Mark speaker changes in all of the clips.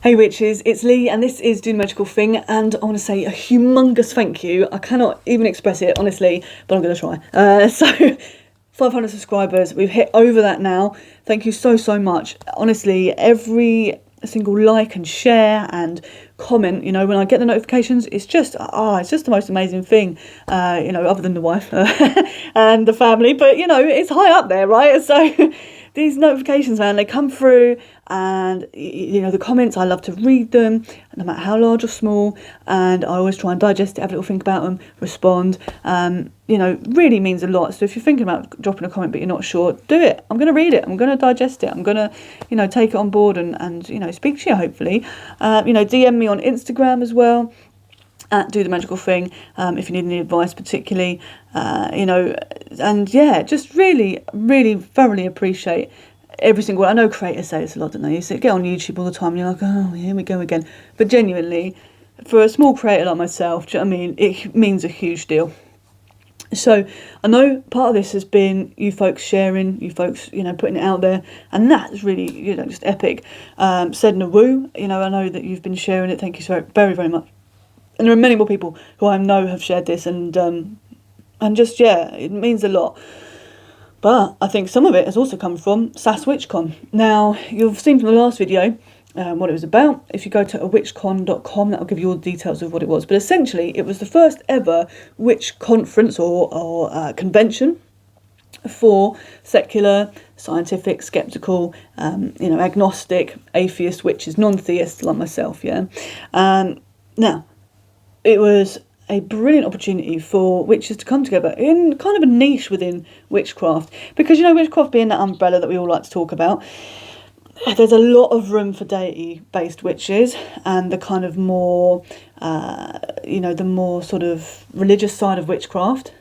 Speaker 1: Hey witches, it's Lee and this is Doing the Magical Thing, and I want to say a humongous thank you. I cannot even express it, honestly, but I'm going to try. So 500 subscribers, we've hit over that now. Thank you so much. Honestly, every single like and share and comment, you know, when I get the notifications, it's just the most amazing thing, you know, other than the wife and the family, but you know, it's high up there, right? So these notifications, man, they come through, and you know, the comments, I love to read them, no matter how large or small, and I always try and digest it, have a little think about them, respond. You know, really means a lot. So if you're thinking about dropping a comment but you're not sure, do it. I'm going to read it, I'm going to digest it, I'm going to, you know, take it on board and you know, speak to you, hopefully. You know, DM me on Instagram as well, at Do the Magical Thing, if you need any advice particularly, you know, and yeah, just really thoroughly appreciate every single one. I know creators say this a lot, don't they? You get on YouTube all the time and you're like, oh, here we go again. But genuinely, for a small creator like myself, do you know what I mean? It means a huge deal. So I know part of this has been you folks sharing, you folks, you know, putting it out there, and that's really, you know, just epic. Sedna Woo, you know, I know that you've been sharing it. Thank you so very much. And there are many more people who I know have shared this, and just, yeah, it means a lot. But I think some of it has also come from SASS WitchCon. Now, you've seen from the last video what it was about. If you go to witchcon.com, that'll give you all the details of what it was. But essentially, it was the first ever witch conference or convention for secular, scientific, skeptical, you know, agnostic, atheist witches, non-theists like myself, yeah. Now, it was a brilliant opportunity for witches to come together in kind of a niche within witchcraft, because, you know, witchcraft being that umbrella that we all like to talk about, there's a lot of room for deity-based witches and the kind of more, you know, the more sort of religious side of witchcraft,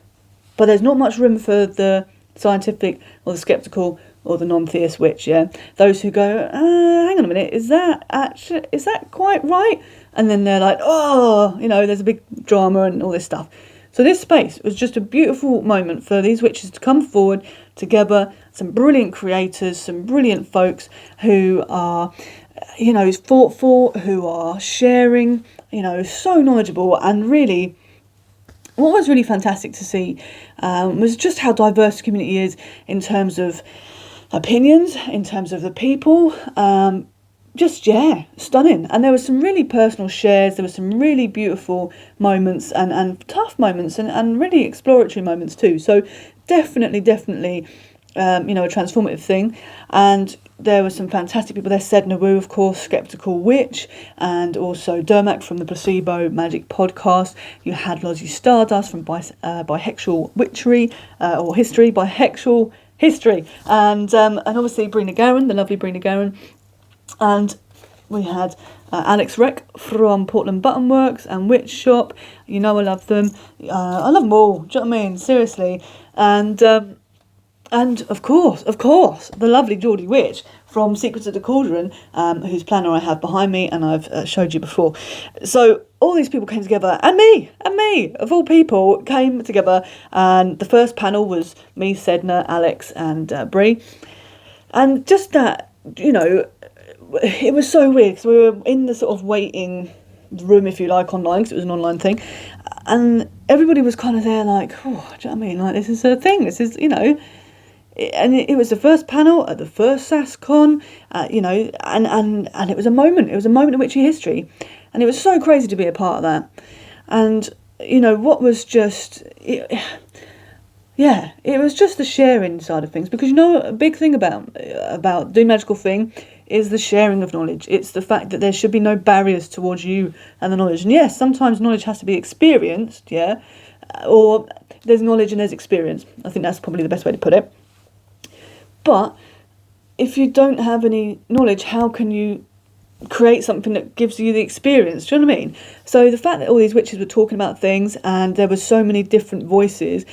Speaker 1: but there's not much room for the scientific or the skeptical or the non-theist witch, yeah? Those who go, hang on a minute, is that quite right? And then they're like, oh, you know, there's a big drama and all this stuff. So this space was just a beautiful moment for these witches to come forward together, some brilliant creators, some brilliant folks who are, you know, thoughtful, who are sharing, you know, so knowledgeable. And really, what was really fantastic to see was just how diverse the community is in terms of opinions, in terms of the people. Just, yeah, stunning. And there were some really personal shares, there were some really beautiful moments and tough moments and really exploratory moments too. So definitely, you know, a transformative thing. And there were some fantastic people there. Sedna Woo, of course, Skeptical Witch, and also Dermak from the Placebo Magic podcast. You had Lozzie Stardust from Bisexual Witchery, or History, Bisexual History. And obviously Brina Garren, the lovely Brina Garren. And we had Alex Reck from Portland Button Works and Witch Shop. You know I love them. I love them all. Do you know what I mean? Seriously. And of course, the lovely Geordie Witch from Secrets of the Cauldron, whose planner I have behind me and I've showed you before. So all these people came together, and me, of all people, came together. And the first panel was me, Sedna, Alex, and Brie. And just that, you know, it was so weird because we were in the sort of waiting room, if you like, online, because it was an online thing, and everybody was kind of there like, oh, do you know what I mean? Like, this is a thing, this is, you know, and it was the first panel at the first SASSCon, you know, and it was a moment of witchy history, and it was so crazy to be a part of that. And, you know, what was just... Yeah, it was just the sharing side of things, because, you know, a big thing about Doing Magical Thing is the sharing of knowledge. It's the fact that there should be no barriers towards you and the knowledge. And yes, sometimes knowledge has to be experienced, yeah, or there's knowledge and there's experience. I think that's probably the best way to put it. But if you don't have any knowledge, how can you create something that gives you the experience? Do you know what I mean? So the fact that all these witches were talking about things and there were so many different voices,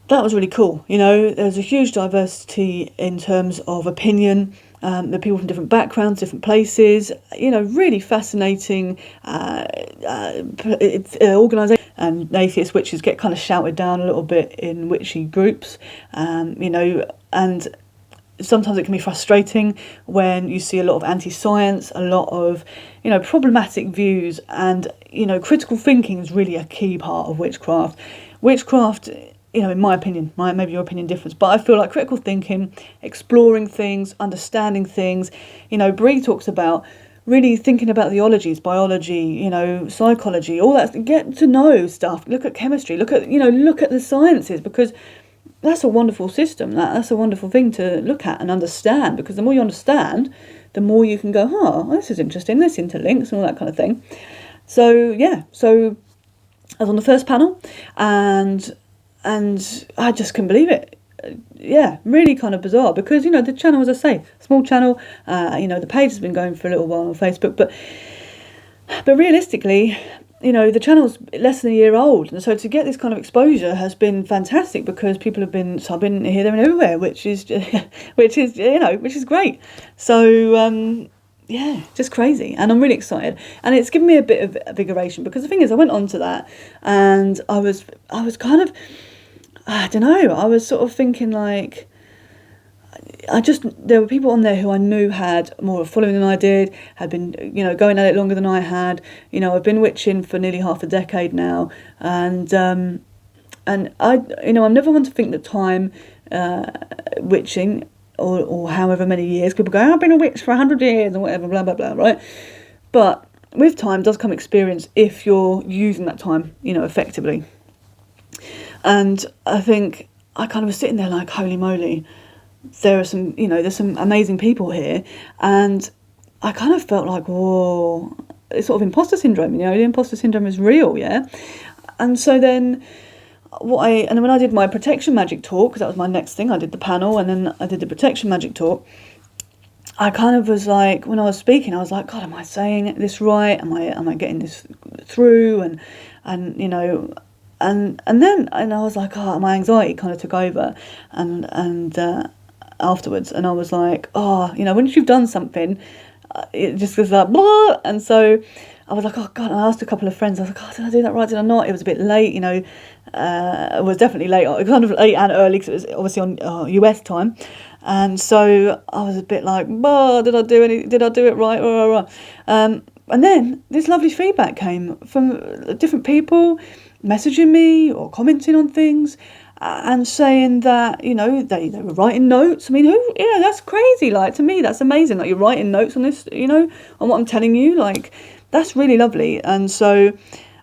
Speaker 1: that was really cool. You know, there's a huge diversity in terms of opinion. The people from different backgrounds, different places. You know, really fascinating organisation. And atheist witches get kind of shouted down a little bit in witchy groups. You know, and sometimes it can be frustrating when you see a lot of anti-science, a lot of, problematic views, and, critical thinking is really a key part of witchcraft. Witchcraft, in my opinion, maybe your opinion differs, but I feel like critical thinking, exploring things, understanding things, Bree talks about really thinking about the ologies, biology, psychology, all that, get to know stuff, look at chemistry, look at the sciences, because that's a wonderful system. That's a wonderful thing to look at and understand, because the more you understand, the more you can go, this is interesting, this interlinks and all that kind of thing. So, so I was on the first panel, and I just couldn't believe it. Really kind of bizarre, because, the channel, as I say, small channel, the page has been going for a little while on Facebook, but realistically, the channel's less than a year old, and so to get this kind of exposure has been fantastic, because people have been subbing here, there and everywhere, which is great. So just crazy, and I'm really excited, and it's given me a bit of invigoration, because the thing is, I went on to that, and I was kind of, I don't know, I was sort of thinking like, there were people on there who I knew had more of a following than I did, had been, going at it longer than I had. I've been witching for nearly half a decade now, and I, I'm never one to think that time, witching, or however many years, people go, I've been a witch for 100 years, and whatever, blah, blah, blah, right? But with time does come experience if you're using that time, effectively. And I think I kind of was sitting there like, holy moly, there's some amazing people here, and I kind of felt like, whoa, it's sort of imposter syndrome, the imposter syndrome is real, yeah? And so then when I did my protection magic talk, because that was my next thing, I did the panel, and then I did the protection magic talk, I kind of was like, when I was speaking, I was like, God, am I saying this right? Am I getting this through? And then I was like, my anxiety kind of took over, and afterwards, and I was like, when you've done something, it just goes like, blah, and so I was like, oh God, and I asked a couple of friends, I was like, did I do that right, did I not? It was a bit late, it was definitely late, kind of late and early, because it was obviously on US time, and so I was a bit like, did I do it right? And then this lovely feedback came from different people messaging me or commenting on things, and saying that, they were writing notes. I mean, that's crazy. Like, to me, that's amazing. Like, you're writing notes on this, on what I'm telling you. Like, that's really lovely. And so,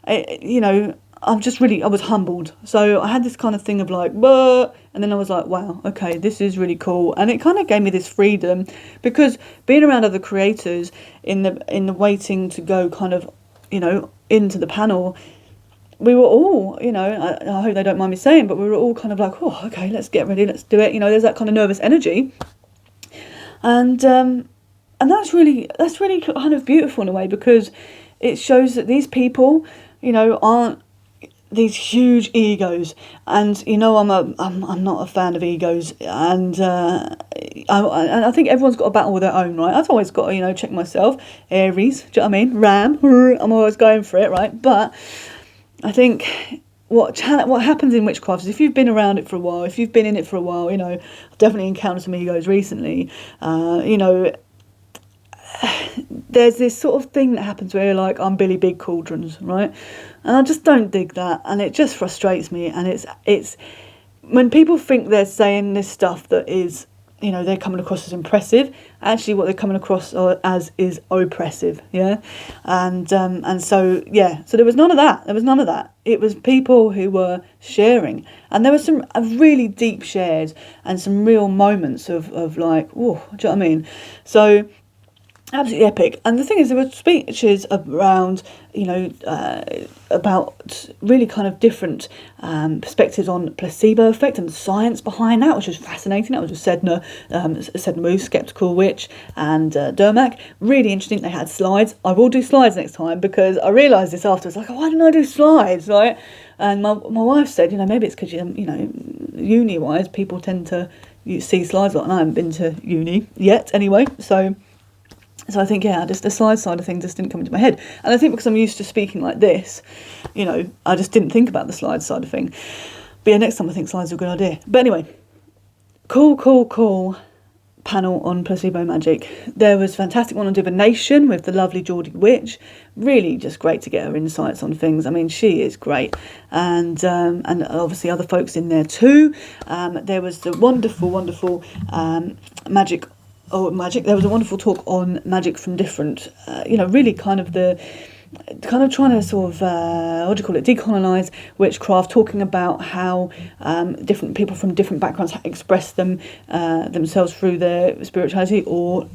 Speaker 1: I was humbled. So I had this kind of thing of like, and then I was like, wow, okay, this is really cool. And it kind of gave me this freedom, because being around other creators in the waiting to go kind of, into the panel, we were all, I hope they don't mind me saying, but we were all kind of like, oh, okay, let's get ready, let's do it. There's that kind of nervous energy, and that's really kind of beautiful in a way, because it shows that these people, aren't these huge egos, and I'm not a fan of egos, and I think everyone's got a battle with their own, right? I've always got to check myself. Aries, do you know what I mean? Ram, I'm always going for it, right? But I think what happens in witchcraft is, if you've been around it for a while, if you've been in it for a while, I've definitely encountered some egos recently, there's this sort of thing that happens where you're like, I'm Billy Big Cauldrons, right? And I just don't dig that, and it just frustrates me, and it's when people think they're saying this stuff that is, they're coming across as impressive, actually what they're coming across as is oppressive, yeah? And so there was none of that. It was people who were sharing, and there were some really deep shares, and some real moments of like, whoa, do you know what I mean? So, absolutely epic. And the thing is, there were speeches around, about really kind of different perspectives on placebo effect and the science behind that, which was fascinating. That was with Sedna Moose, Skeptical Witch, and Dermac. Really interesting. They had slides. I will do slides next time, because I realised this afterwards, like, why didn't I do slides, right? And my wife said, maybe it's because, uni-wise, people tend to see slides a lot, and I haven't been to uni yet anyway, so I think, just the slide side of things just didn't come into my head. And I think because I'm used to speaking like this, I just didn't think about the slide side of thing. But next time I think slides are a good idea. But anyway, cool. panel on placebo magic. There was a fantastic one on divination with the lovely Geordie Witch. Really just great to get her insights on things. I mean, she is great. And obviously other folks in there too. There was the wonderful magic. There was a wonderful talk on magic from different, really kind of trying to sort of, decolonise witchcraft, talking about how different people from different backgrounds express themselves through their spirituality, or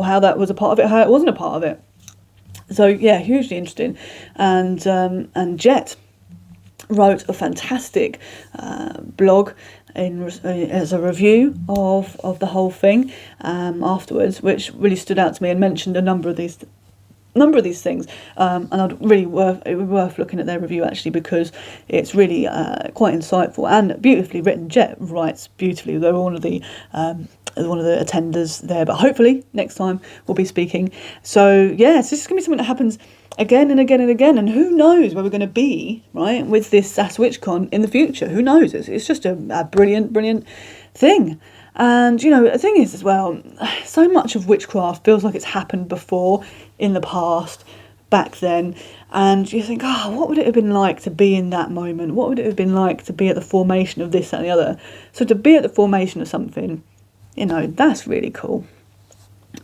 Speaker 1: how that was a part of it, how it wasn't a part of it. So yeah, hugely interesting. And Jet wrote a fantastic blog as a review of the whole thing afterwards, which really stood out to me and mentioned a number of these things, and it would be worth looking at their review actually, because it's really quite insightful and beautifully written. Jet writes beautifully. They're one of the attenders there, but hopefully next time we'll be speaking. So yeah, so this is going to be something that happens again and again and again, and who knows where we're going to be, right, with this SASS WitchCon in the future. Who knows? It's just a brilliant thing. And the thing is as well, so much of witchcraft feels like it's happened before, in the past, back then, and you think, what would it have been like to be in that moment? What would it have been like to be at the formation of this and the other? So to be at the formation of something, that's really cool.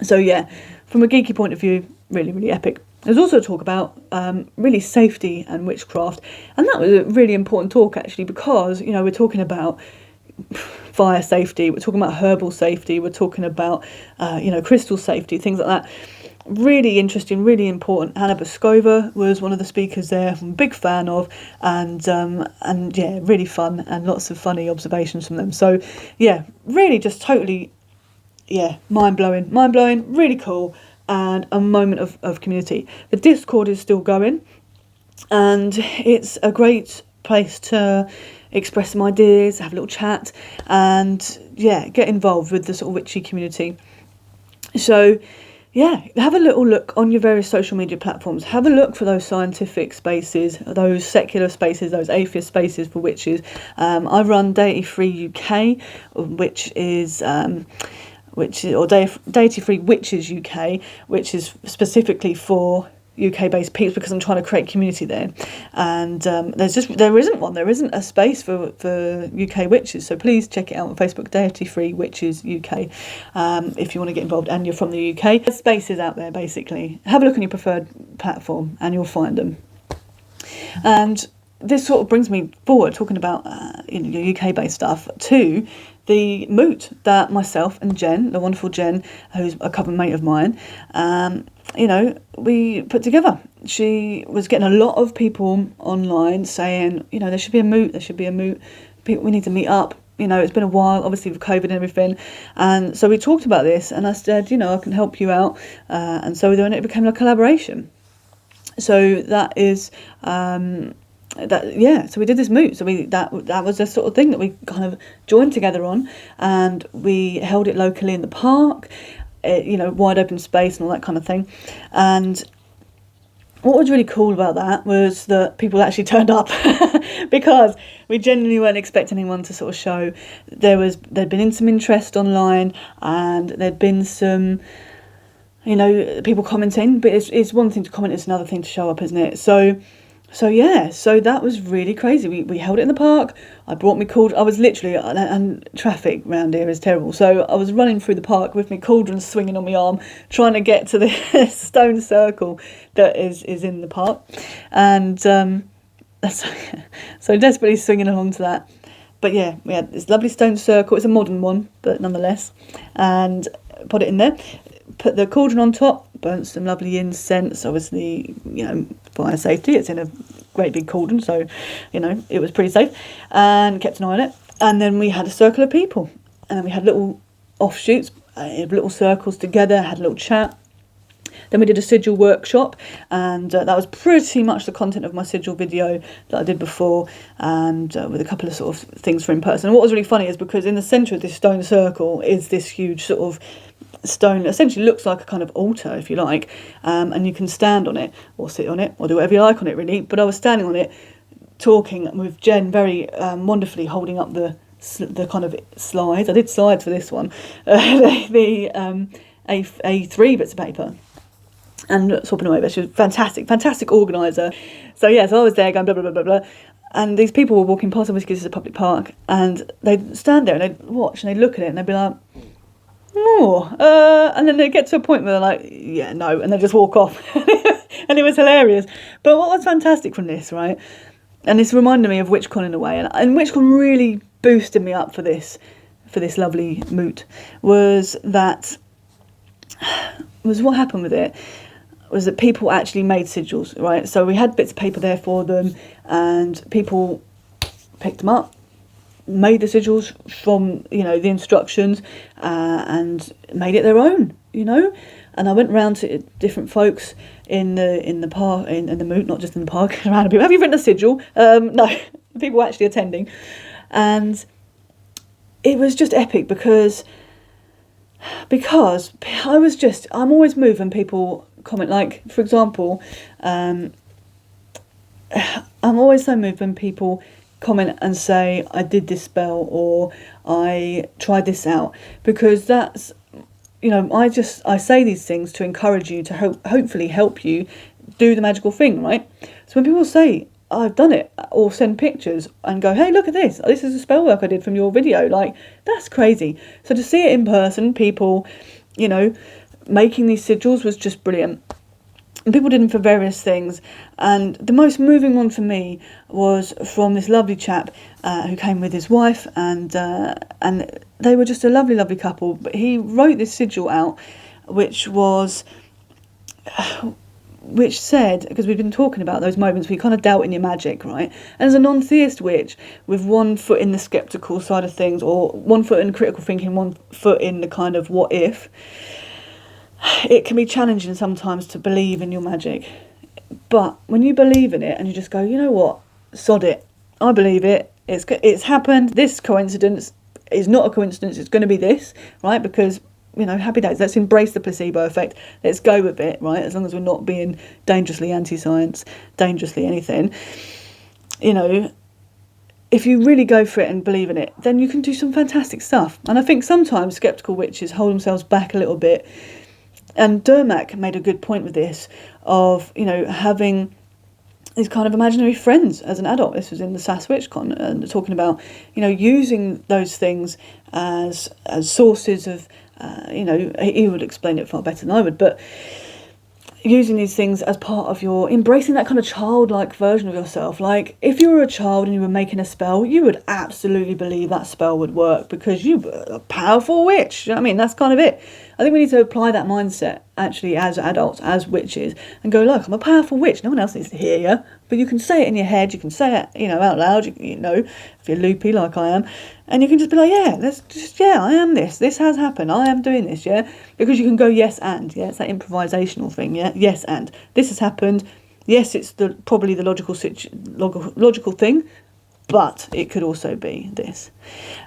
Speaker 1: So yeah, from a geeky point of view, really epic. There's also a talk about really safety and witchcraft, and that was a really important talk actually, because we're talking about fire safety, we're talking about herbal safety, we're talking about crystal safety, things like that. Really interesting, really important. Anna Boskova was one of the speakers there. I'm a big fan of, and yeah, really fun, and lots of funny observations from them. So yeah, really just totally, mind blowing, really cool, and a moment of community. The Discord is still going, and it's a great place to express some ideas, have a little chat, and get involved with the sort of witchy community. So yeah, have a little look on your various social media platforms. Have a look for those scientific spaces, those secular spaces, those atheist spaces for witches. I run Deity Free UK, which is Deity Free Witches UK, which is specifically for UK-based peeps, because I'm trying to create community there, and there isn't a space for UK witches, so please check it out on Facebook, Deity Free Witches UK, if you want to get involved and you're from the UK. There's spaces out there, basically. Have a look on your preferred platform and you'll find them. And this sort of brings me forward, talking about UK-based stuff, to the moot that myself and Jen, the wonderful Jen, who's a couple mate of mine, we put together. She was getting a lot of people online saying, there should be a moot, people, we need to meet up. It's been a while, obviously with COVID and everything, and so we talked about this, and I said, I can help you out, and so then it became a collaboration. So that is so we did this moot. So that was the sort of thing that we kind of joined together on, and we held it locally in the park, wide open space and all that kind of thing. And what was really cool about that was that people actually turned up because we genuinely weren't expecting anyone to sort of show. There'd been some interest online, and there'd been some people commenting, but it's one thing to comment, it's another thing to show up, isn't it? So that was really crazy. We held it in the park. I brought me cauldron. I was literally, and traffic around here is terrible, so I was running through the park with my cauldron swinging on my arm, trying to get to the stone circle that is in the park, and so desperately swinging along to that. But yeah, we had this lovely stone circle. It's a modern one, but nonetheless, and put it in there. Put the cauldron on top, burnt some lovely incense, obviously, fire safety. It's in a great big cauldron, so, it was pretty safe, and kept an eye on it. And then we had a circle of people, and then we had little offshoots, little circles together, had a little chat. Then we did a sigil workshop, and that was pretty much the content of my sigil video that I did before, and with a couple of sort of things for in person. And what was really funny is because in the centre of this stone circle is this huge sort of stone, essentially looks like a kind of altar, if you like, and you can stand on it or sit on it or do whatever you like on it, really. But I was standing on it talking with Jen, very wonderfully holding up the the kind of slides. I did slides for this one. The A3 bits of paper. And swapping away, but she was fantastic organiser. So I was there going blah, blah, blah, blah, blah. And these people were walking past, obviously because it's a public park, and they'd stand there and they'd watch and they'd look at it and they'd be like, and then they get to a point where they're like, yeah, no, and they just walk off. And it was hilarious. But what was fantastic from this, right, and this reminded me of WitchCon in a way, and WitchCon really boosted me up for this lovely moot, was what happened with it was that people actually made sigils, right? So we had bits of paper there for them, and people picked them up, made the sigils from, the instructions, and made it their own, And I went round to different folks in the park, in the moot, not just in the park, around people. Have you written a sigil? No, people actually attending. And it was just epic because I'm always moved when people comment, like, for example, I'm always so moved when people comment and say, I did this spell, or I tried this out, because that's, I say these things to encourage you, to hopefully help you do the magical thing, right? So when people say, I've done it, or send pictures and go, hey, look at this is a spell work I did from your video, like, that's crazy. So to see it in person, people, making these sigils, was just brilliant. And people did them for various things, and the most moving one for me was from this lovely chap who came with his wife, and they were just a lovely couple. But he wrote this sigil out, which said, because we've been talking about those moments where you kind of doubt in your magic, right? And as a non-theist witch, with one foot in the sceptical side of things, or one foot in critical thinking, one foot in the kind of what if, it can be challenging sometimes to believe in your magic. But when you believe in it and you just go, you know what, sod it, I believe it, it's happened, this coincidence is not a coincidence, it's going to be this, right? Because, happy days, let's embrace the placebo effect, let's go with it, right? As long as we're not being dangerously anti-science, dangerously anything, if you really go for it and believe in it, then you can do some fantastic stuff. And I think sometimes sceptical witches hold themselves back a little bit. And Dermack made a good point with this, of, having these kind of imaginary friends as an adult. This was in the SASS WitchCon, and talking about, using those things as sources of, he would explain it far better than I would, but using these things as part of your embracing that kind of childlike version of yourself. Like, if you were a child and you were making a spell, you would absolutely believe that spell would work because you were a powerful witch. You know what I mean? That's kind of it. I think we need to apply that mindset actually as adults, as witches, and go, look, I'm a powerful witch. No one else needs to hear you, but you can say it in your head. You can say it, out loud. If you're loopy like I am, and you can just be like, I am this. This has happened. I am doing this, yeah. Because you can go yes and, yeah. It's that improvisational thing, yeah. Yes and this has happened. Yes, it's probably the logical thing, but it could also be this.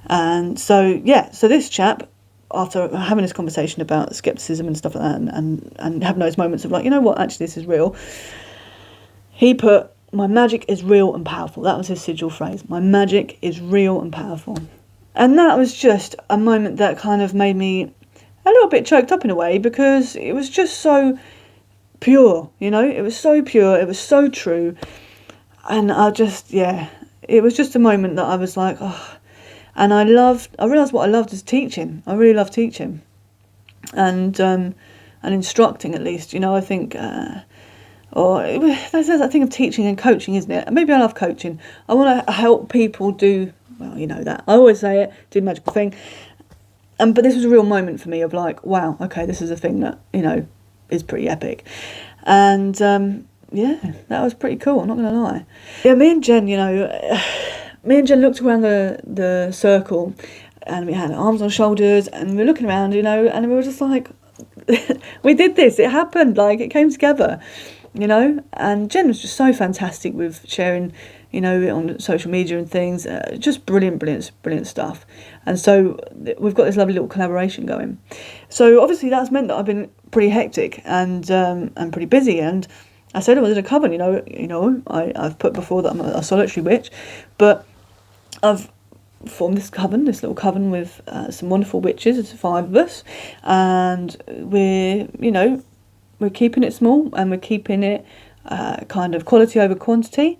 Speaker 1: And so this chap, after having this conversation about skepticism and stuff like that, and having those moments of like, you know what, actually this is real, he put, my magic is real and powerful. That was his sigil phrase. My magic is real and powerful. And that was just a moment that kind of made me a little bit choked up in a way, because it was just so pure, it was so pure, it was so true. And it was just a moment that I was like, oh. And I realised what I loved is teaching. I really love teaching, and instructing, at least. I think, there's that thing of teaching and coaching, isn't it? Maybe I love coaching. I want to help people do, well, that. I always say it, do the magical thing. But this was a real moment for me of like, wow, okay, this is a thing that, is pretty epic. And, that was pretty cool, I'm not going to lie. Yeah, me and Jen looked around the circle, and we had arms on shoulders, and we were looking around, and we were just like, we did this, it happened, like, it came together, and Jen was just so fantastic with sharing, on social media and things, just brilliant stuff. And so we've got this lovely little collaboration going. So obviously that's meant that I've been pretty hectic and pretty busy, and I said I was in a coven, I've put before that I'm a solitary witch, but I've formed this little coven with some wonderful witches. It's 5 of us, and we're keeping it small, and we're keeping it kind of quality over quantity.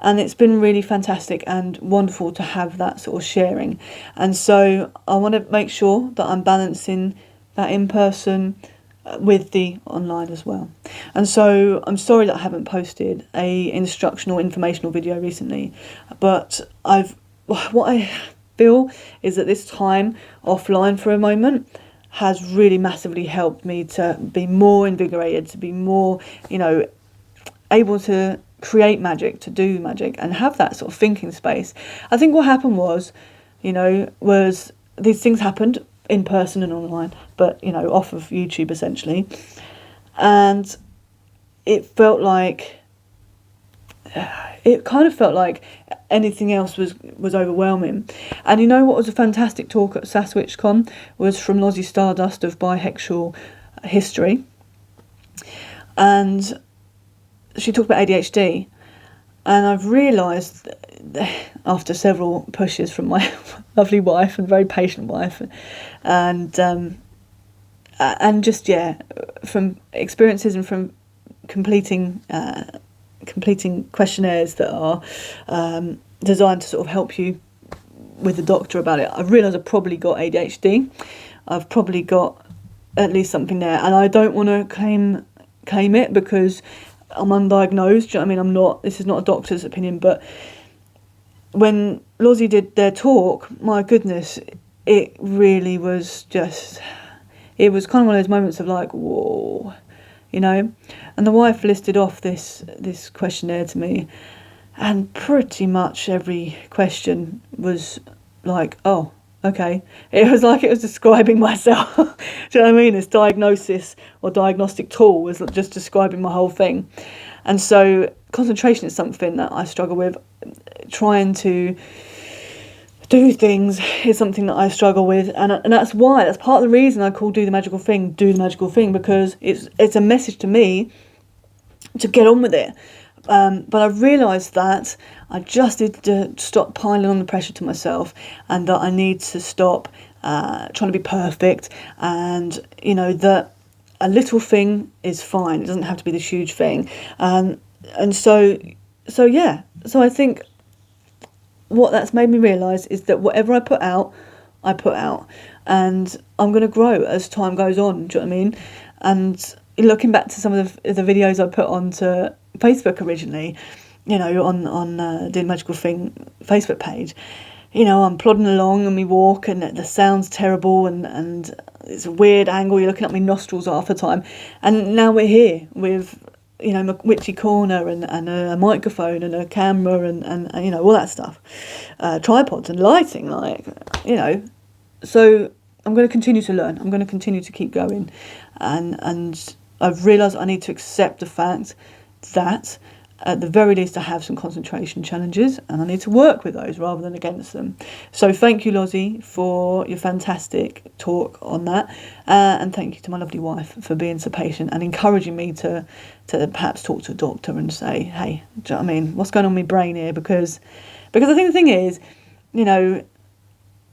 Speaker 1: And it's been really fantastic and wonderful to have that sort of sharing. And so I want to make sure that I'm balancing that in person with the online as well. And so I'm sorry that I haven't posted a instructional, informational video recently, but what I feel is that this time offline for a moment has really massively helped me to be more invigorated, to be more, able to create magic, to do magic, and have that sort of thinking space. I think what happened was these things happened in person and online, but off of YouTube essentially, and it kind of felt like anything else was overwhelming. And what was a fantastic talk at SASS WitchCon was from Lozzie Stardust of Bihexual History, and she talked about ADHD, and I've realised after several pushes from my lovely wife and very patient wife, and just from experiences and from completing questionnaires that are designed to sort of help you with the doctor about it, I've realised I've probably got ADHD. I've probably got at least something there, and I don't want to claim it because I'm undiagnosed. Do you know what I mean? I'm not. This is not a doctor's opinion, but when Lozzie did their talk, my goodness, it really was just. It was kind of one of those moments of like, whoa, And the wife listed off this questionnaire to me, and pretty much every question was like, oh, okay. It was like it was describing myself. Do you know what I mean? This diagnosis or diagnostic tool was just describing my whole thing. And so concentration is something that I struggle with. Trying to do things is something that I struggle with. And that's part of the reason I call Do the Magical Thing, because it's a message to me to get on with it. But I realised that I just need to stop piling on the pressure to myself, and that I need to stop trying to be perfect, and that a little thing is fine. It doesn't have to be this huge thing. So I think what that's made me realise is that whatever I put out, and I'm going to grow as time goes on. Do you know what I mean? And looking back to some of the videos I put onto Facebook originally, on the Magical Thing Facebook page, I'm plodding along and we walk, and the sound's terrible, and it's a weird angle. You're looking at my nostrils half the time, and now we're here with my witchy corner and a microphone and a camera and all that stuff, tripods and lighting, So I'm going to continue to learn. I'm going to continue to keep going, and I've realised I need to accept the fact that at the very least I have some concentration challenges, and I need to work with those rather than against them. So thank you, Lozzie, for your fantastic talk on that, and thank you to my lovely wife for being so patient and encouraging me to perhaps talk to a doctor and say, hey, do you know what I mean, what's going on with my brain here? Because I think the thing is,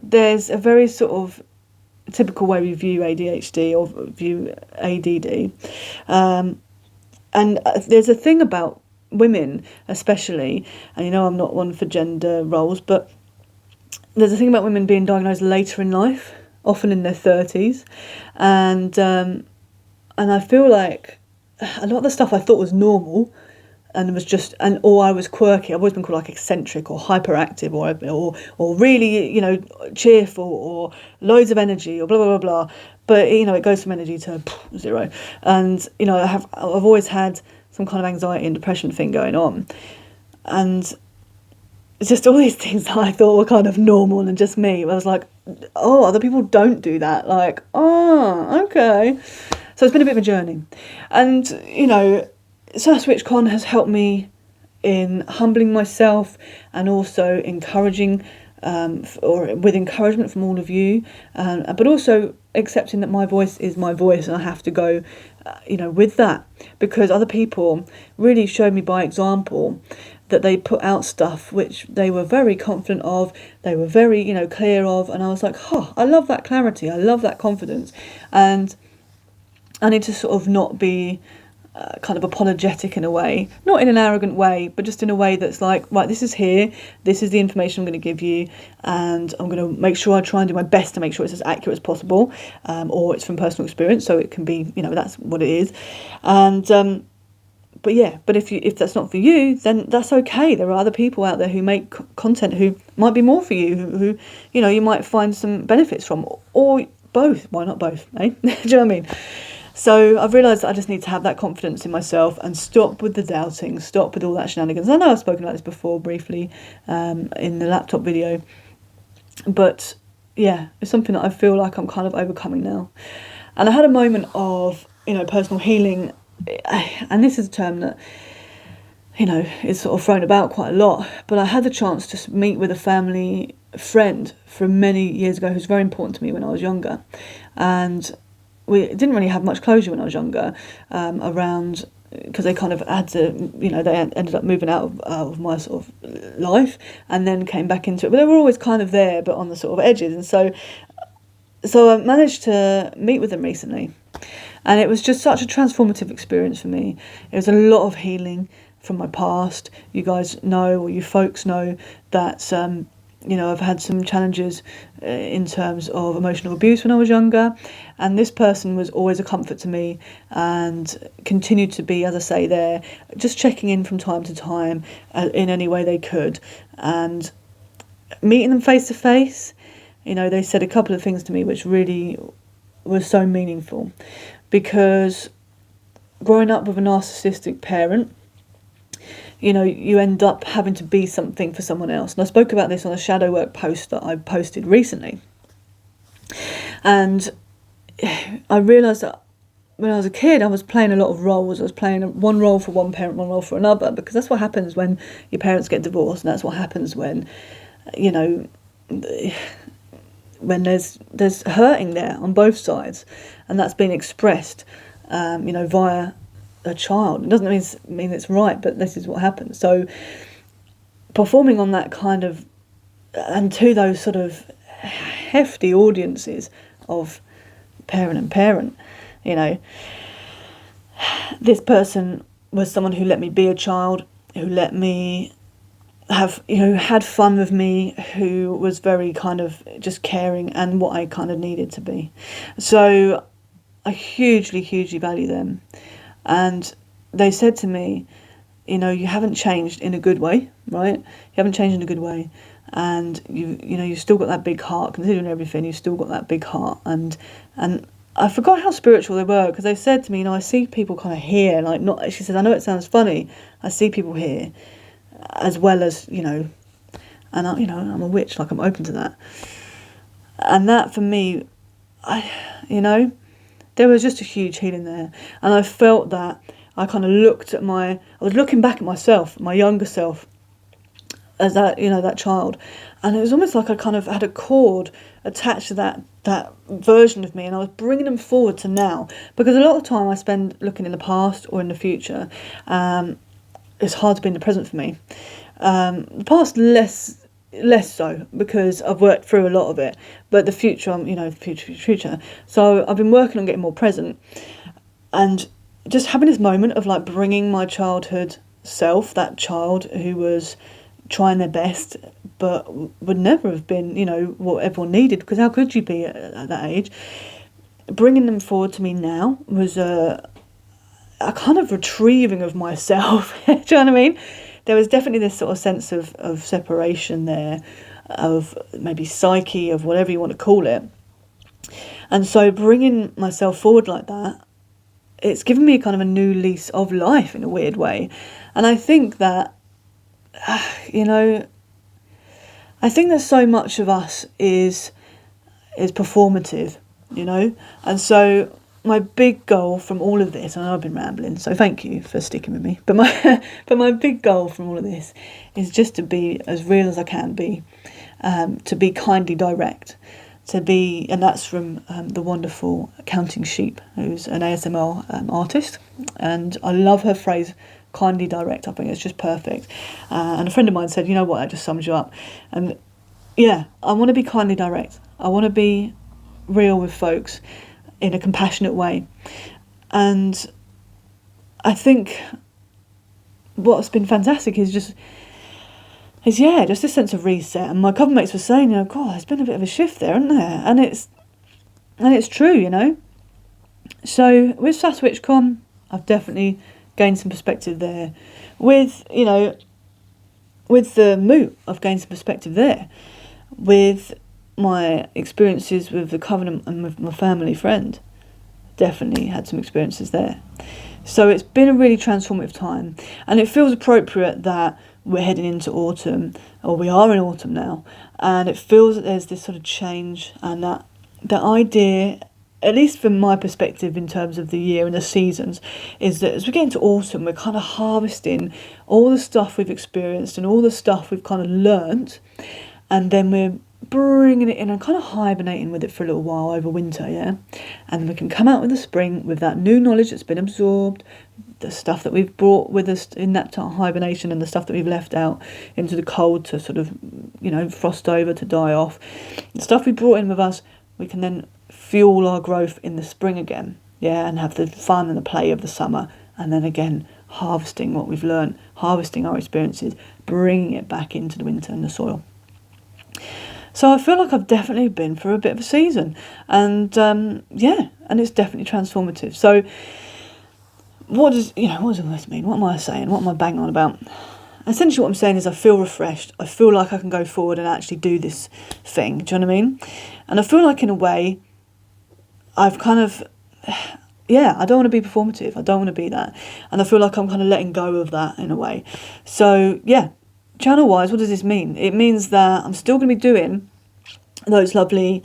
Speaker 1: there's a very sort of typical way we view ADHD or view ADD, and there's a thing about women especially, and I'm not one for gender roles, but there's a thing about women being diagnosed later in life, often in their 30s, and I feel like a lot of the stuff I thought was normal and was just, or I was quirky. I've always been called like eccentric or hyperactive or really cheerful or loads of energy or blah blah blah blah. But it goes from energy to 0, and I've always had some kind of anxiety and depression thing going on, and it's just all these things that I thought were kind of normal and just me. I was like, oh, other people don't do that. Like, oh, okay. So it's been a bit of a journey, and SASS WitchCon has helped me in humbling myself and also encouraging, or with encouragement from all of you, but also accepting that my voice is my voice, and I have to go, with that, because other people really showed me by example that they put out stuff which they were very confident of, they were very, clear of, and I was like, I love that clarity, I love that confidence, and I need to sort of not be kind of apologetic in a way, not in an arrogant way, but just in a way that's like, right, this is here, this is the information I'm going to give you, and I'm going to make sure I try and do my best to make sure it's as accurate as possible, or it's from personal experience, so it can be, that's what it is. And but if that's not for you, then that's okay. There are other people out there who make content who might be more for you, who you might find some benefits from, or both. Why not both, eh? Do you know what I mean? So I've realised that I just need to have that confidence in myself and stop with the doubting, stop with all that shenanigans. I know I've spoken about this before briefly in the laptop video, but yeah, it's something that I feel like I'm kind of overcoming now. And I had a moment of, personal healing, and this is a term that, is sort of thrown about quite a lot, but I had the chance to meet with a family friend from many years ago who's very important to me when I was younger. And we didn't really have much closure when I was younger, around, because they kind of had to, they ended up moving out of my sort of life and then came back into it. But they were always kind of there, but on the sort of edges. And so I managed to meet with them recently. And it was just such a transformative experience for me. It was a lot of healing from my past. You guys know, or you folks know, that I've had some challenges in terms of emotional abuse when I was younger, and this person was always a comfort to me and continued to be, as I say there, just checking in from time to time in any way they could. And meeting them face to face, they said a couple of things to me which really was so meaningful, because growing up with a narcissistic parent, you end up having to be something for someone else. And I spoke about this on a shadow work post that I posted recently. And I realised that when I was a kid, I was playing a lot of roles. I was playing one role for one parent, one role for another, because that's what happens when your parents get divorced, and that's what happens when, when there's hurting there on both sides, and that's being expressed, via a child. It doesn't mean it's right, but this is what happens. So performing on that kind of, and to those sort of hefty audiences of parent and parent, this person was someone who let me be a child, who let me have, had fun with me, who was very kind of just caring and what I kind of needed to be. So I hugely, hugely value them. And they said to me, you haven't changed in a good way, right? You haven't changed in a good way. And you've still got that big heart, considering everything, you've still got that big heart. And I forgot how spiritual they were, because they said to me, I see people kind of here, like, not, she said, I know it sounds funny, I see people here, as well as, and I'm a witch, like, I'm open to that. And that for me, there was just a huge healing there. And I felt that I kind of I was looking back at myself, my younger self, as that, that child. And it was almost like I kind of had a cord attached to that version of me, and I was bringing them forward to now. Because a lot of time I spend looking in the past or in the future. It's hard to be in the present for me. The past less so, because I've worked through a lot of it, but the future, future. So I've been working on getting more present, and just having this moment of like bringing my childhood self, that child who was trying their best but would never have been, what everyone needed, because how could you be at that age? Bringing them forward to me now was a kind of retrieving of myself. Do you know what I mean? There was definitely this sort of sense of separation there, of maybe psyche, of whatever you want to call it. And so bringing myself forward like that, it's given me kind of a new lease of life in a weird way. And I think that, I think that so much of us is performative, and so my big goal from all of this, and I've been rambling, so thank you for sticking with me, but my big goal from all of this is just to be as real as I can be, to be kindly direct, to be, and that's from the wonderful Counting Sheep, who's an ASMR artist, and I love her phrase kindly direct. I think it's just perfect. And a friend of mine said, you know what, that just sums you up. And yeah, I want to be kindly direct. I want to be real with folks in a compassionate way. And I think what's been fantastic is just this sense of reset. And my cover mates were saying, God, there's been a bit of a shift there, hasn't there? And it's true, So with SASS WitchCon, I've definitely gained some perspective there. With the Moot, I've gained some perspective there. With my experiences with the Covenant and with my family friend, definitely had some experiences there. So it's been a really transformative time, and it feels appropriate that we're heading into autumn, or we are in autumn now, and it feels that there's this sort of change, and that the idea, at least from my perspective in terms of the year and the seasons, is that as we get into autumn, we're kind of harvesting all the stuff we've experienced and all the stuff we've kind of learnt, and then we're bringing it in and kind of hibernating with it for a little while over winter, yeah? And we can come out with the spring with that new knowledge that's been absorbed, the stuff that we've brought with us in that hibernation, and the stuff that we've left out into the cold to sort of, frost over, to die off. The stuff we brought in with us, we can then fuel our growth in the spring again, yeah? And have the fun and the play of the summer, and then again, harvesting what we've learned, harvesting our experiences, bringing it back into the winter and the soil. So I feel like I've definitely been through a bit of a season, and and it's definitely transformative. So what does all this mean? What am I saying? What am I banging on about? Essentially what I'm saying is I feel refreshed. I feel like I can go forward and actually do this thing. Do you know what I mean? And I feel like in a way I've kind of, I don't want to be performative. I don't want to be that. And I feel like I'm kind of letting go of that in a way. So channel-wise, what does this mean? It means that I'm still going to be doing those lovely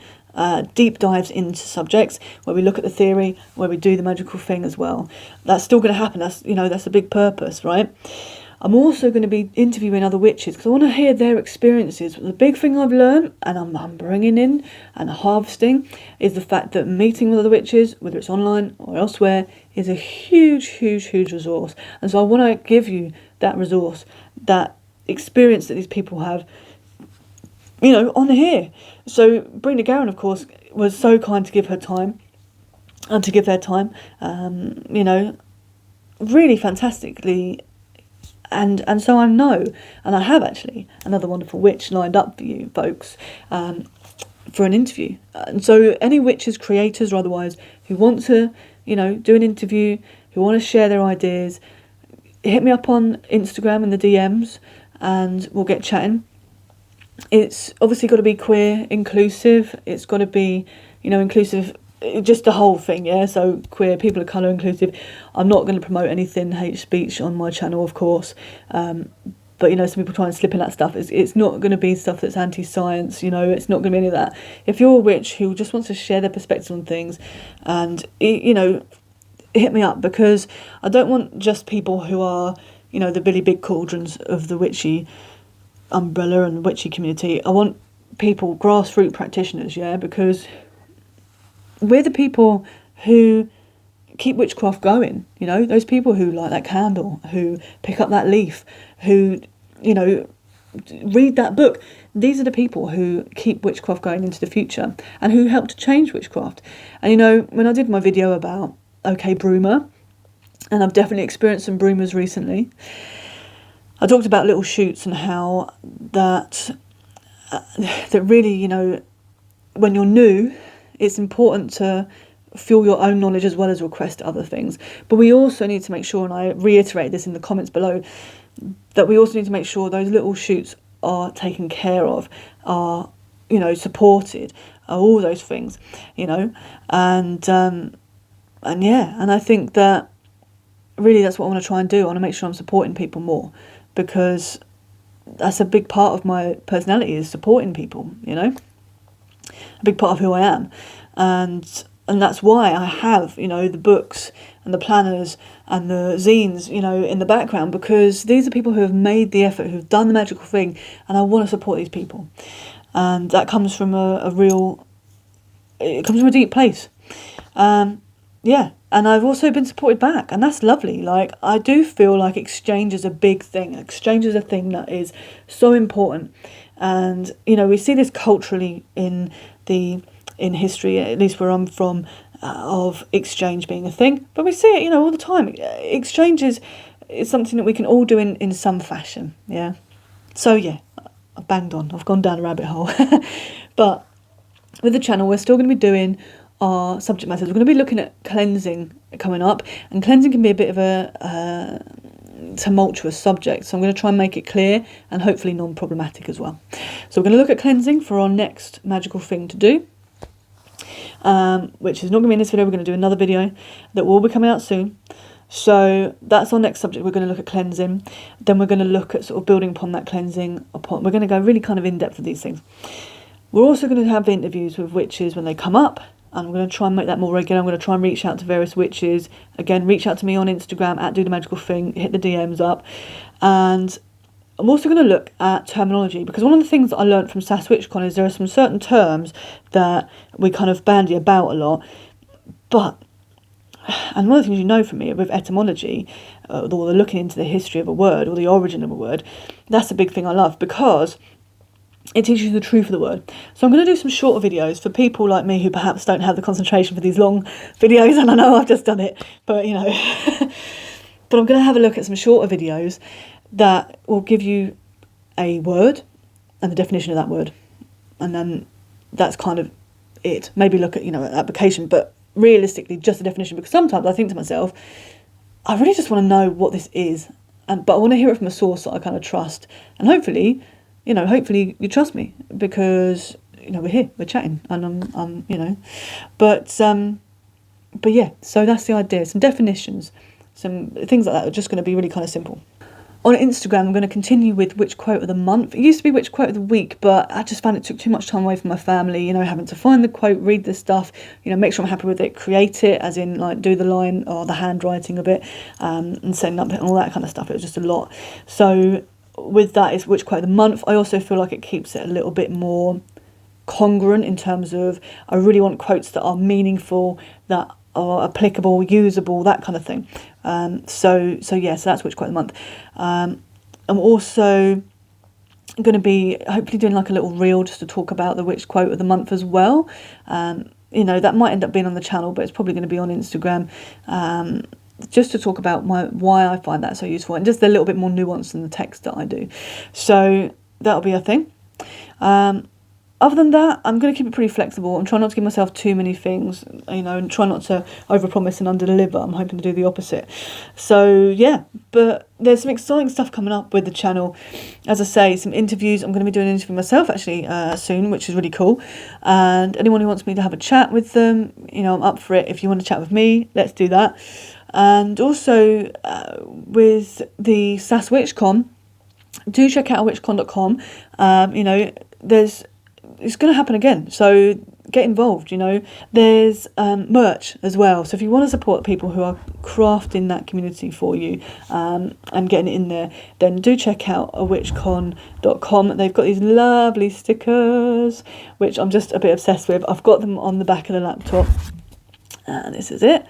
Speaker 1: deep dives into subjects where we look at the theory, where we do the magical thing as well. That's still going to happen. That's a big purpose, right? I'm also going to be interviewing other witches because I want to hear their experiences. The big thing I've learned, and I'm bringing in and harvesting, is the fact that meeting with other witches, whether it's online or elsewhere, is a huge, huge, huge resource. And so I want to give you that resource, that experience that these people have, on here. So Brina Garron, of course, was so kind to give her time and to give their time, really fantastically. And so I know, and I have actually another wonderful witch lined up for you folks for an interview. And so any witches, creators or otherwise, who want to, do an interview, who want to share their ideas, hit me up on Instagram in the DMs and we'll get chatting. It's obviously got to be queer, inclusive. It's got to be, inclusive, just the whole thing, yeah? So queer, people of colour, inclusive. I'm not going to promote anything hate speech on my channel, of course. But, some people try and slip in that stuff. It's not going to be stuff that's anti-science, it's not going to be any of that. If you're a witch who just wants to share their perspective on things and, hit me up, because I don't want just people who are, the Billy Big Cauldrons of the witchy umbrella and the witchy community. I want people, grassroots practitioners, yeah, because we're the people who keep witchcraft going, those people who light that candle, who pick up that leaf, who, read that book. These are the people who keep witchcraft going into the future and who help to change witchcraft. And, when I did my video about OK Broomer, and I've definitely experienced some Broomers recently, I talked about little shoots and how that really, when you're new, it's important to fuel your own knowledge as well as request other things. But we also need to make sure, and I reiterate this in the comments below, that we also need to make sure those little shoots are taken care of, are, supported, are all those things, and I think that really that's what I want to try and do. I want to make sure I'm supporting people more, because that's a big part of my personality, is supporting people, a big part of who I am. And that's why I have, the books and the planners and the zines, in the background, because these are people who have made the effort, who've done the magical thing, and I want to support these people. And that comes from it comes from a deep place. And and I've also been supported back, and that's lovely. Like, I do feel like exchange is a big thing. Exchange is a thing that is so important, and you know, we see this culturally in history, at least where I'm from, of exchange being a thing, but we see it, you know, all the time. Exchange is something that we can all do in some fashion. Yeah, so yeah, I banged on, I've gone down a rabbit hole. But with the channel, we're still going to be doing our subject matters. We're going to be looking at cleansing coming up, and cleansing can be a bit of a tumultuous subject, so I'm going to try and make it clear and hopefully non-problematic as well. So we're going to look at cleansing for our next magical thing to do, which is not going to be in this video. We're going to do another video that will be coming out soon. So that's our next subject. We're going to look at cleansing, then we're going to look at sort of building upon that cleansing. We're going to go really kind of in depth with these things. We're also going to have interviews with witches when they come up, and I'm going to try and make that more regular. I'm going to try and reach out to various witches. Again, reach out to me on Instagram at @DoTheMagicalThing, hit the DMs up. And I'm also going to look at terminology, because one of the things that I learned from SASS WitchCon is there are some certain terms that we kind of bandy about a lot. And one of the things you know from me with etymology, or looking into the history of a word or the origin of a word, that's a big thing I love, because it teaches you the truth of the word. So I'm going to do some shorter videos for people like me who perhaps don't have the concentration for these long videos, and I know I've just done it, but you know. But I'm going to have a look at some shorter videos that will give you a word and the definition of that word, and then that's kind of it. Maybe look at, you know, an application, but realistically just the definition, because sometimes I think to myself, I really just want to know what this is, but I want to hear it from a source that I kind of trust, and hopefully you trust me, because you know, we're here, we're chatting, and I'm you know, but yeah, so that's the idea. Some definitions, some things like that are just going to be really kind of simple. On Instagram, I'm going to continue with Witch Quote of the Month. It used to be Witch Quote of the Week, but I just found it took too much time away from my family, you know, having to find the quote, read the stuff, you know, make sure I'm happy with it, create it, as in, like, do the line or the handwriting of it, and setting up it and all that kind of stuff. It was just a lot. So with that, it's Witch Quote of the Month. I also feel like it keeps it a little bit more congruent in terms of, I really want quotes that are meaningful, that are applicable, usable, that kind of thing. So that's Witch Quote of the Month. I'm also going to be hopefully doing like a little reel just to talk about the Witch Quote of the Month as well. You know, that might end up being on the channel, but it's probably going to be on Instagram, just to talk about why I find that so useful, and just a little bit more nuance than the text that I do. So that'll be a thing. Other than that, I'm going to keep it pretty flexible. I'm trying not to give myself too many things, you know, and try not to overpromise and underdeliver. I'm hoping to do the opposite. So, yeah, but there's some exciting stuff coming up with the channel. As I say, some interviews. I'm going to be doing an interview myself, actually, soon, which is really cool. And anyone who wants me to have a chat with them, you know, I'm up for it. If you want to chat with me, let's do that. And also, with the SASS WitchCon, do check out witchcon.com. You know, it's going to happen again, so get involved. You know, there's merch as well, so if you want to support people who are crafting that community for you, and getting it in there, then do check out witchcon.com. They've got these lovely stickers, which I'm just a bit obsessed with. I've got them on the back of the laptop, and this is it.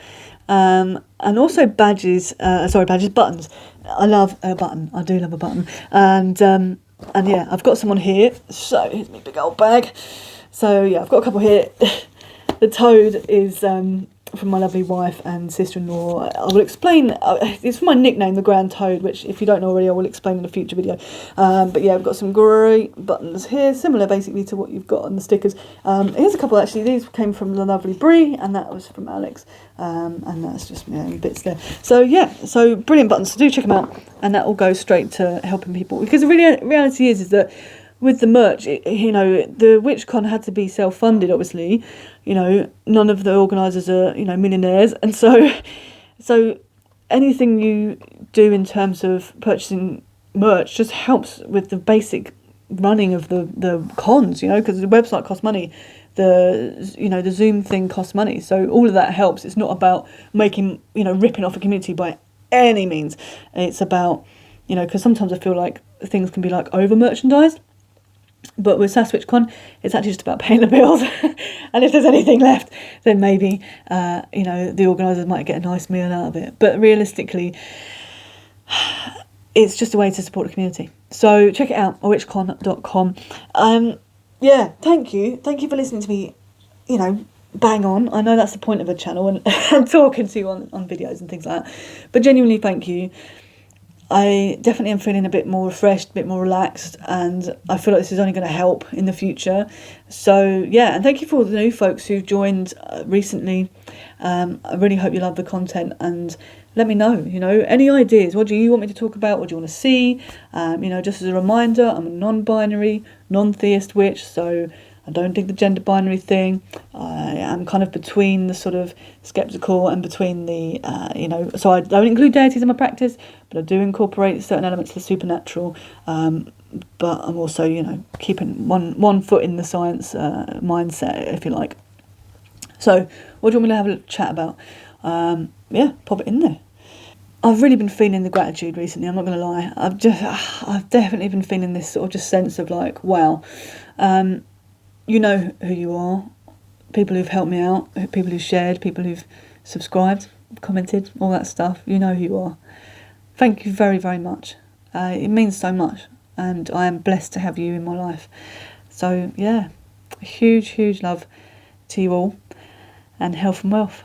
Speaker 1: And also buttons. I love a button. I do love a button. And yeah, I've got some on here. So here's my big old bag. So yeah, I've got a couple here. The toad is from my lovely wife and sister-in-law. I will explain. It's my nickname, the Grand Toad, which if you don't know already, I will explain in a future video. But yeah, I've got some great buttons here, similar basically to what you've got on the stickers. Here's a couple actually. These came from the lovely Brie, and that was from Alex. And that's just, you know, bits there. So yeah, so brilliant buttons. So do check them out, and that will go straight to helping people, because the reality is that with the merch, you know, the WitchCon had to be self-funded, obviously. You know, none of the organisers are, you know, millionaires, and so anything you do in terms of purchasing merch just helps with the basic running of the cons, you know, because the website costs money, the Zoom thing costs money, so all of that helps. It's not about making, you know, ripping off a community by any means. It's about, you know, because sometimes I feel like things can be like over merchandised. But with SASS WitchCon, it's actually just about paying the bills. And if there's anything left, then maybe, the organisers might get a nice meal out of it. But realistically, it's just a way to support the community. So check it out, witchcon.com. Thank you. Thank you for listening to me, bang on. I know that's the point of a channel and talking to you on videos and things like that. But genuinely, thank you. I definitely am feeling a bit more refreshed, a bit more relaxed, and I feel like this is only going to help in the future. So, yeah, and thank you for all the new folks who've joined recently. I really hope you love the content, and let me know, any ideas. What do you want me to talk about? What do you want to see? Just as a reminder, I'm a non-binary, non-theist witch, so I don't think the gender binary thing. I am kind of between the sort of sceptical and between the, so I don't include deities in my practice, but I do incorporate certain elements of the supernatural. But I'm also, keeping one foot in the science mindset, if you like. So what do you want me to have a chat about? Pop it in there. I've really been feeling the gratitude recently, I'm not going to lie. I've definitely been feeling this sort of just sense of like, wow. You know who you are, people who've helped me out, people who've shared, people who've subscribed, commented, all that stuff. You know who you are. Thank you very, very much. It means so much, and I am blessed to have you in my life. So, yeah, huge, huge love to you all, and health and wealth.